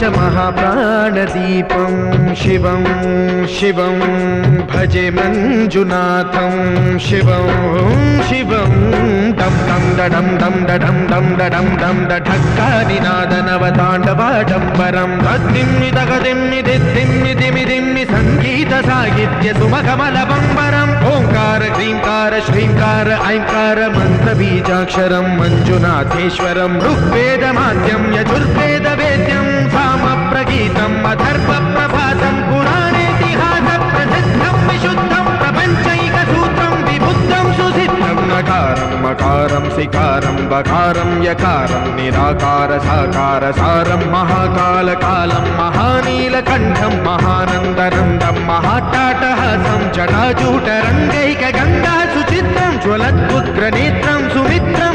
महाप्राणदीपं शिवं शिवं भजे मंजुनाथं शिवं शिवं डम डम डम डम डम डम डम डम ढक्कानिनादनवताण्डवाडम्बरं तद्दिम्मि तगदिम्मि दिद्दिम्मि दिमि दिम्मि संगीत साहित्य सुमकमलबम्बरम् ओंकार ह्रींकार श्रींकार ऐंकार मन्त्रबीजाक्षरं मंजुनाथेश्वरं ऋग्वेदमाद्यं यजुर्वेदवेद्यं प्रगीतम् अथर्व प्रभातं पुराणेतिहास प्रसिद्धं विशुद्धं प्रपञ्चैकसूत्रं विबुद्धं सुसिद्धं नकारं मकारं सिकारं बकारं यकारं निराकार साकार सारं महाकालकालं महानीलकण्ठं महानन्दनन्दं महाट्टाटहासं जटाजूटरङ्गैकगङ्गा सुचित्रं ज्वलद्उग्रनेत्रं सुमित्रं